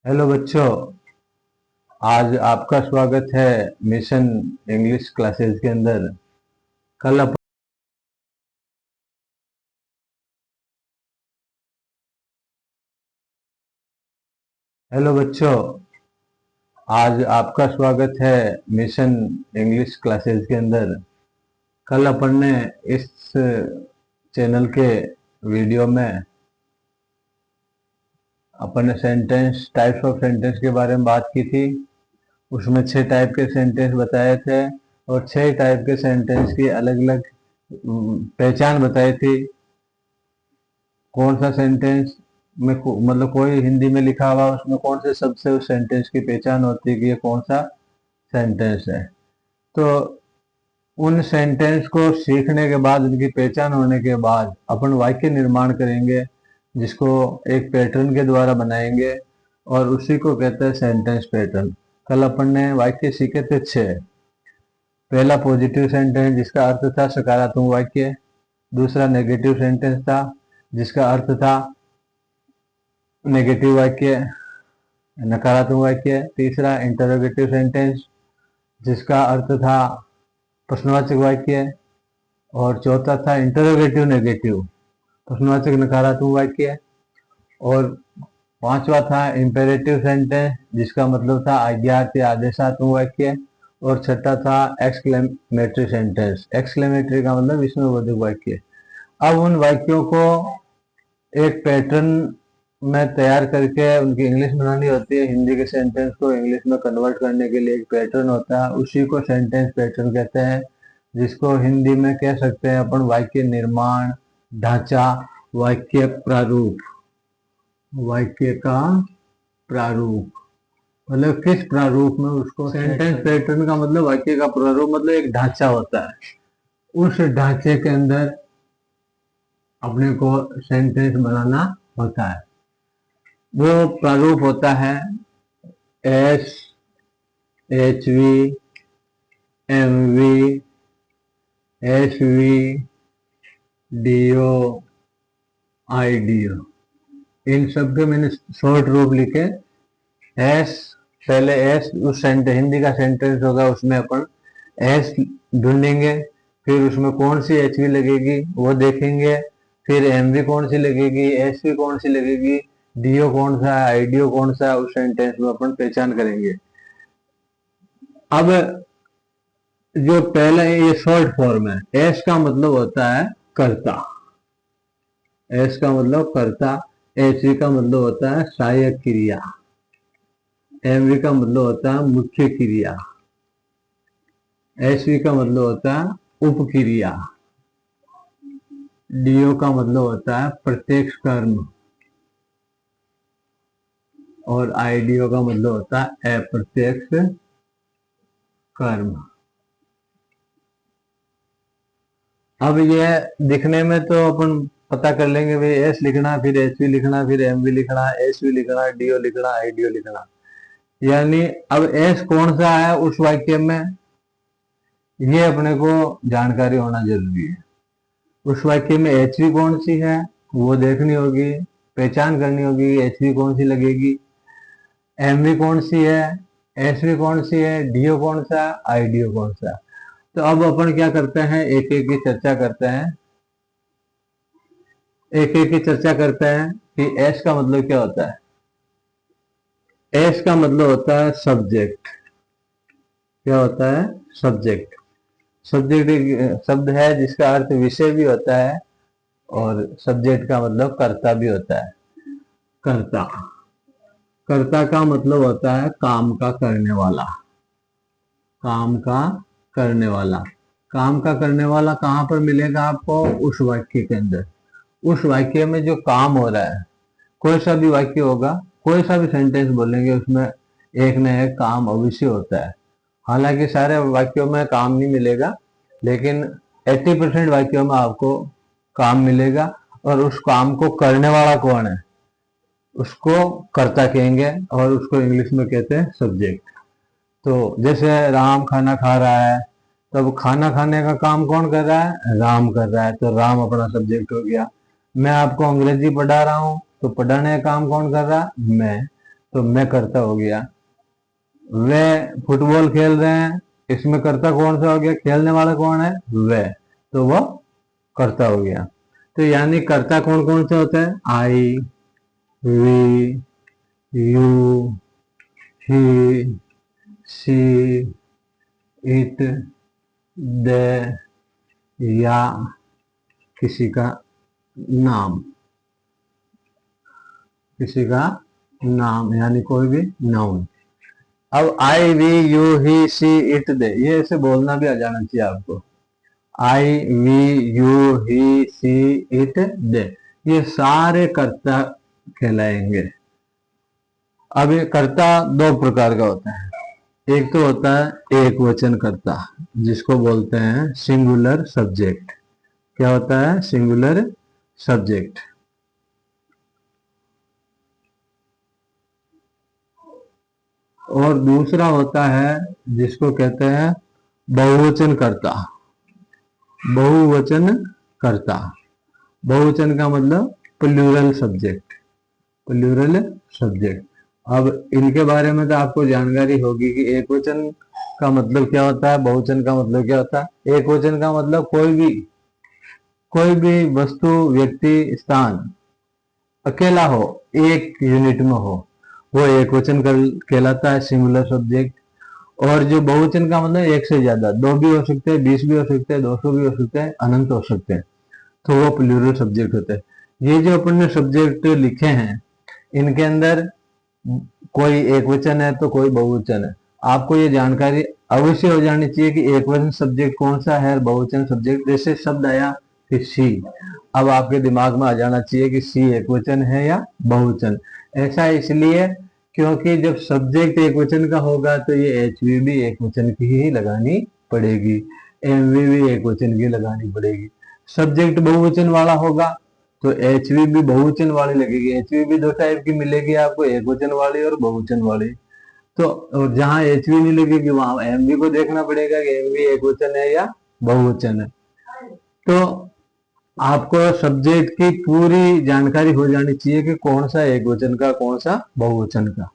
Hello बच्चों। आज आपका स्वागत है मिशन इंग्लिश क्लासेस के अंदर। कल अपन हेलो बच्चों। आज आपका स्वागत है मिशन इंग्लिश क्लासेस के अंदर। कल अपन ने इस चैनल के वीडियो में अपन ने सेंटेंस टाइप्स ऑफ सेंटेंस के बारे में बात की थी। उसमें 6 टाइप के सेंटेंस बताए थे और 6 टाइप के सेंटेंस की अलग अलग पहचान बताई थी। कौन सा सेंटेंस में मतलब कोई हिंदी में लिखा हुआ उसमें कौन से शब्द से उस सेंटेंस की पहचान होती है कि ये कौन सा सेंटेंस है। तो उन सेंटेंस को सीखने के बाद, उनकी पहचान होने के बाद अपन वाक्य निर्माण करेंगे, जिसको एक पैटर्न के द्वारा बनाएंगे और उसी को कहते हैं सेंटेंस पैटर्न। कल अपन ने वाक्य सीखे थे 6। पहला पॉजिटिव सेंटेंस जिसका अर्थ था सकारात्मक वाक्य। दूसरा नेगेटिव सेंटेंस था जिसका अर्थ था नेगेटिव वाक्य, नकारात्मक वाक्य। तीसरा इंटरोगेटिव सेंटेंस जिसका अर्थ था प्रश्नवाचक वाक्य। और चौथा था इंटरोगेटिव नेगेटिव, प्रश्नवाचक नकारात्मक वाक्य। और पांचवा था इंपेरेटिव सेंटेंस जिसका मतलब था आज्ञार्थी आदेशात्मक वाक्य। और छठा था एक्सक्लेमेटरी सेंटेंस। एक्सक्लेमेटरी का मतलब विस्मयवर्धक वाक्य। अब उन वाक्यों को एक पैटर्न में तैयार करके उनकी इंग्लिश बनानी होती है। हिंदी के सेंटेंस को इंग्लिश में कन्वर्ट करने के लिए एक पैटर्न होता है, उसी को सेंटेंस पैटर्न कहते हैं, जिसको हिंदी में कह सकते हैं अपन वाक्य निर्माण, ढांचा, वाक्य प्रारूप। वाक्य का प्रारूप मतलब किस प्रारूप में उसको, सेंटेंस पैटर्न का मतलब वाक्य का प्रारूप मतलब एक ढांचा होता है, उस ढांचे के अंदर अपने को सेंटेंस बनाना होता है। वो प्रारूप होता है S, H V, M V, S V, D O, I D O. इन सब के मैंने शॉर्ट रूप लिखे। एस, पहले एस उस सेंटेंस, हिंदी का सेंटेंस होगा उसमें अपन एस ढूंढेंगे, फिर उसमें कौन सी एच वी लगेगी वो देखेंगे, फिर एम वी कौन सी लगेगी, एस वी कौन सी लगेगी, डीओ कौन सा है, आईडीओ कौन सा है, उस सेंटेंस में अपन पहचान करेंगे। अब जो पहला है ये शॉर्ट फॉर्म है। एस का मतलब होता है कर्ता, एस का मतलब कर्ता। एच वी का मतलब होता है सहायक क्रिया। एम वी का मतलब होता है मुख्य क्रिया। एस वी का मतलब होता है उपक्रिया। डीओ का मतलब होता है प्रत्यक्ष कर्म। और आईडीओ का मतलब होता है अप्रत्यक्ष कर्म। अब ये दिखने में तो अपन पता कर लेंगे भाई एस लिखना, फिर एच वी लिखना, फिर एम वी लिखना, एस वी लिखना, डीओ लिखना, आईडीओ लिखना। यानी अब एस कौन सा है उस वाक्य में, ये अपने को जानकारी होना जरूरी है। उस वाक्य में एच वी कौन सी है वो देखनी होगी, पहचान करनी होगी एच वी कौन सी लगेगी, एम वी कौन सी है, एस वी कौन सी है, डीओ कौन सा, आईडीओ कौन सा। तो अब अपन क्या करते हैं, एक एक की चर्चा करते हैं। एक एक की चर्चा करते हैं कि एस का मतलब क्या होता है। एस का मतलब होता है सब्जेक्ट। क्या होता है? सब्जेक्ट। सब्जेक्ट एक शब्द है जिसका अर्थ विषय भी होता है और सब्जेक्ट का मतलब कर्ता भी होता है। कर्ता, कर्ता का मतलब होता है काम का करने वाला। काम का करने वाला। काम का करने वाला कहाँ पर मिलेगा आपको? उस वाक्य के अंदर। उस वाक्य में जो काम हो रहा है, कोई सा भी वाक्य होगा, कोई सा भी सेंटेंस बोलेंगे, उसमें एक न एक काम अवश्य होता है। हालांकि सारे वाक्यों में काम नहीं मिलेगा, लेकिन 80% वाक्यों में आपको काम मिलेगा। और उस काम को करने वाला कौन है उसको कर्ता कहेंगे और उसको इंग्लिश में कहते हैं सब्जेक्ट। तो जैसे राम खाना खा रहा है, तब खाना खाने का काम कौन कर रहा है? राम कर रहा है, तो राम अपना सब्जेक्ट हो गया। मैं आपको अंग्रेजी पढ़ा रहा हूं तो पढ़ाने का काम कौन कर रहा है? मैं। तो मैं कर्ता हो गया। वे फुटबॉल खेल रहे हैं, इसमें कर्ता कौन सा हो गया, खेलने वाला कौन है, वे, तो वो कर्ता हो गया। तो यानी कर्ता कौन कौन से होते हैं, I, we, you, he, she, it, they, या किसी का नाम, किसी का नाम यानी कोई भी नाउन। अब I, we, you, he, she, it, they, ये ऐसे बोलना भी आ जाना चाहिए आपको। I, we, you, he, she, it, they, ये सारे कर्ता कहलाएंगे। अब ये कर्ता दो प्रकार का होता है। एक तो होता है एक वचन कर्ता, जिसको बोलते हैं सिंगुलर सब्जेक्ट। क्या होता है, सिंगुलर सब्जेक्ट। और दूसरा होता है जिसको कहते हैं बहुवचन कर्ता। बहुवचन कर्ता, बहुवचन का मतलब प्लूरल सब्जेक्ट, प्लूरल सब्जेक्ट। अब इनके बारे में तो आपको जानकारी होगी कि एक वचन का मतलब क्या होता है, बहुवचन का मतलब क्या होता है। एक वचन का मतलब कोई भी वस्तु, व्यक्ति, स्थान अकेला हो, एक यूनिट में हो, वो एक वचन कहलाता है, सिंगुलर सब्जेक्ट। और जो बहुवचन का मतलब एक से ज्यादा, 2 भी हो सकते हैं, 20 भी हो सकते हैं, 200 भी हो सकते हैं, अनंत हो सकते हैं, तो वो प्लूरल सब्जेक्ट होते हैं। ये जो अपन ने सब्जेक्ट लिखे हैं, इनके अंदर कोई एक वचन है तो कोई बहुवचन है। आपको ये जानकारी अवश्य हो जानी चाहिए कि एक वचन सब्जेक्ट कौन सा है, बहुवचन सब्जेक्ट। जैसे शब्द आया कि सी, अब आपके दिमाग में आ जाना चाहिए कि सी एक वचन है या बहुवचन। ऐसा इसलिए क्योंकि जब सब्जेक्ट एक वचन का होगा तो ये एचवी भी एक वचन की ही लगानी पड़ेगी, एमवी भी एक वचन की लगानी पड़ेगी। सब्जेक्ट बहुवचन वाला होगा तो एचवी भी बहुवचन वाली लगेगी। एचवी भी दो टाइप की मिलेगी आपको, एक वचन वाली और बहुवचन वाली। तो और जहां एचवी नहीं लगेगी वहां एमवी को देखना पड़ेगा कि एमवी एक वचन है या बहुवचन है। तो आपको सब्जेक्ट की पूरी जानकारी हो जानी चाहिए कि कौन सा एक वचन का, कौन सा बहुवचन का।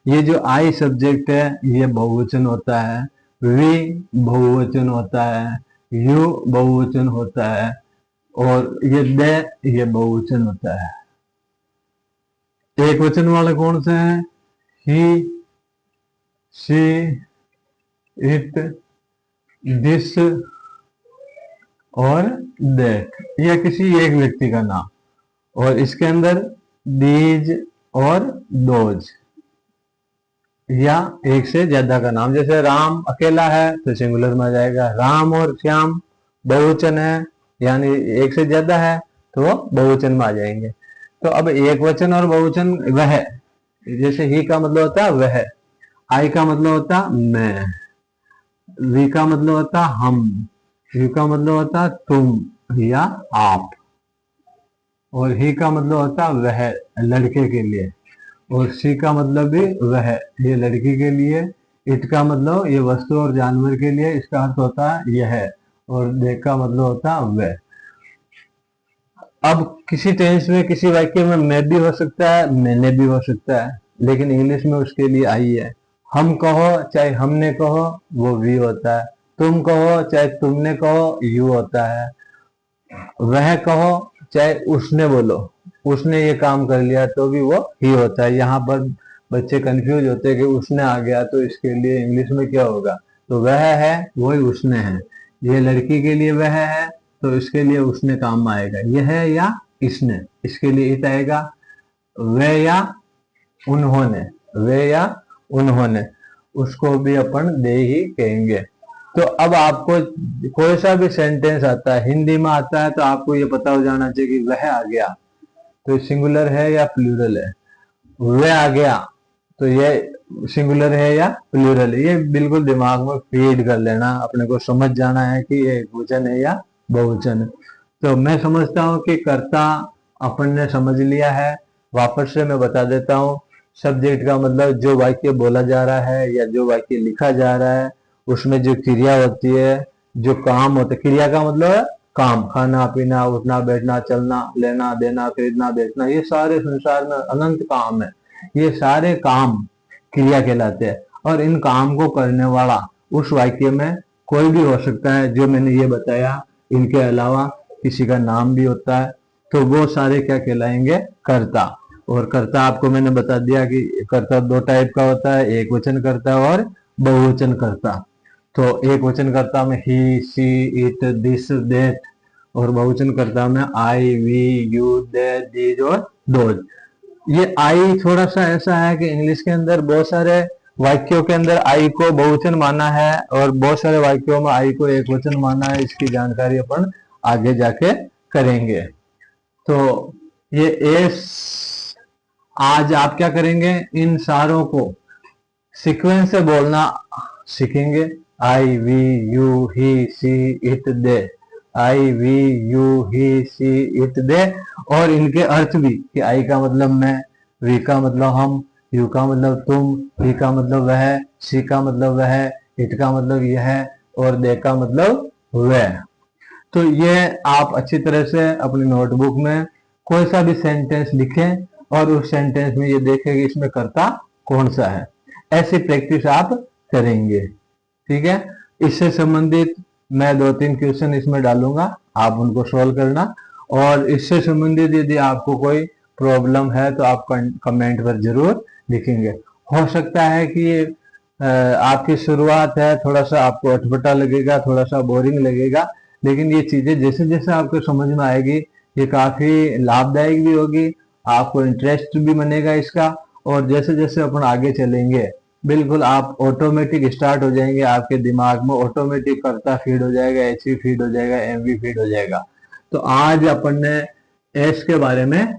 ये जो आई सब्जेक्ट है ये बहुवचन होता है, वी बहुवचन होता है, यू बहुवचन होता है, और ये दे ये बहुवचन होता है। एक वचन वाले कौन से हैं, ही, सी, इट, दिस और दैट, या किसी एक व्यक्ति का नाम। और इसके अंदर दीज और दोज, या एक से ज्यादा का नाम। जैसे राम अकेला है तो सिंगुलर में आ जाएगा, राम और श्याम बहुवचन है यानी एक से ज्यादा है तो वो बहुवचन में आ जाएंगे। तो अब एक वचन और बहुवचन वह, जैसे ही का मतलब होता है वह, आई का मतलब होता मैं, वी का मतलब होता हम, यू का मतलब होता तुम या आप, और ही का मतलब होता वह लड़के के लिए, और सी का मतलब भी वह ये लड़की के लिए, इट का मतलब ये वस्तु और जानवर के लिए, इसका अर्थ होता है यह, और दे का मतलब होता वह। अब किसी टेंस में किसी वाक्य में मैं भी हो सकता है, मैंने भी हो सकता है, लेकिन इंग्लिश में उसके लिए आई है। हम कहो चाहे हमने कहो वो वी होता है, तुम कहो चाहे तुमने कहो यू होता है, वह कहो चाहे उसने बोलो उसने ये काम कर लिया तो भी वो ही होता है। यहाँ पर बच्चे कंफ्यूज होते हैं कि उसने आ गया तो इसके लिए इंग्लिश में क्या होगा, तो वह है वही उसने है। ये लड़की के लिए वह है तो इसके लिए उसने काम में आएगा, यह है या इसने, इसके लिए इट आएगा। वह या उन्होंने, वे या उन्होंने, उसको भी अपन दे ही कहेंगे। तो अब आपको कोई सा भी सेंटेंस आता है, हिंदी में आता है, तो आपको ये पता हो जाना चाहिए कि वह आ गया तो सिंगुलर है या प्लूरल है, वह आ गया तो ये सिंगुलर है या प्लूरल है। ये बिल्कुल दिमाग में फीड कर लेना, अपने को समझ जाना है कि ये एकवचन है या बहुवचन है। तो मैं समझता हूँ कि कर्ता अपन ने समझ लिया है। वापस से मैं बता देता हूँ, सब्जेक्ट का मतलब जो वाक्य बोला जा रहा है या जो वाक्य लिखा जा रहा है उसमें जो क्रिया होती है, जो काम होता है। क्रिया का मतलब है काम, खाना पीना, उठना बैठना, चलना, लेना देना, खरीदना बेचना, ये सारे संसार में अनंत काम है। ये सारे काम क्रिया कहलाते हैं। और इन काम को करने वाला उस वाक्य में कोई भी हो सकता है, जो मैंने ये बताया। इनके अलावा किसी का नाम भी होता है, तो वो सारे क्या कहलाएंगे? कर्ता। और कर्ता आपको मैंने बता दिया कि कर्ता दो टाइप का होता है, एक वचन कर्ता और बहुवचन कर्ता। तो एक वचन कर्ता में ही, सी, इट, दिस, दैट, और बहुवचन कर्ता में आई, वी, यू, दे, दीज और दोज। ये आई थोड़ा सा ऐसा है कि इंग्लिश के अंदर बहुत सारे वाक्यों के अंदर आई को बहुवचन माना है और बहुत सारे वाक्यों में आई को एक वचन माना है। इसकी जानकारी अपन आगे जाके करेंगे। तो ये एस, आज आप क्या करेंगे? इन सारों को सीक्वेंस से बोलना सीखेंगे। I, we, you, he, she, it, they. I, we, you, he, she, it, they. और इनके अर्थ भी कि आई का मतलब मैं, वी का मतलब हम, यू का मतलब तुम, ही का मतलब वह, सी का मतलब वह, इट का मतलब यह, और दे का मतलब वह। तो ये आप अच्छी तरह से अपनी नोटबुक में कोई सा भी सेंटेंस लिखें और उस सेंटेंस में ये देखें कि इसमें कर्ता कौन सा है। ऐसी प्रैक्टिस आप करेंगे, ठीक है। इससे संबंधित मैं 2-3 क्वेश्चन इसमें डालूंगा, आप उनको सॉल्व करना। और इससे संबंधित यदि आपको कोई प्रॉब्लम है तो आप कमेंट पर जरूर लिखेंगे। हो सकता है कि आपकी शुरुआत है, थोड़ा सा आपको अटपटा लगेगा, थोड़ा सा बोरिंग लगेगा, लेकिन ये चीजें जैसे जैसे आपको समझ में आएगी ये काफी लाभदायक भी होगी, आपको इंटरेस्ट भी बनेगा इसका। और जैसे जैसे अपन आगे चलेंगे बिल्कुल आप ऑटोमेटिक स्टार्ट हो जाएंगे, आपके दिमाग में ऑटोमेटिक कर्ता फीड हो जाएगा, एचवी फीड हो जाएगा, एमवी फीड हो जाएगा। तो आज अपन ने एस के बारे में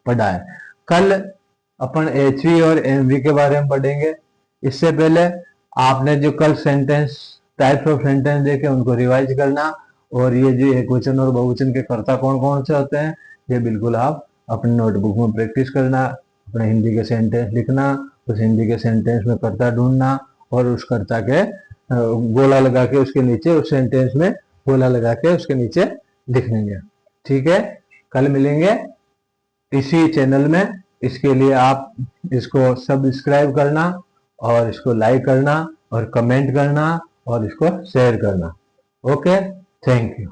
पढ़ा है, कल अपन एचवी और एमवी के बारे में पढ़ेंगे। इससे पहले आपने जो कल सेंटेंस, टाइप्स ऑफ सेंटेंस देखे उनको रिवाइज करना। और ये जो एक वचन और बहुवचन के कर्ता कौन कौन से होते हैं ये बिल्कुल आप अपनी नोटबुक में प्रैक्टिस करना। अपने हिंदी के सेंटेंस लिखना, उस हिंदी के सेंटेंस में कर्ता ढूंढना और उस कर्ता के गोला लगा के उसके नीचे, उस सेंटेंस में गोला लगा के उसके नीचे लिख लेंगे, ठीक है। कल मिलेंगे इसी चैनल में। इसके लिए आप इसको सब्सक्राइब करना और इसको लाइक करना और कमेंट करना और इसको शेयर करना। Okay, thank you.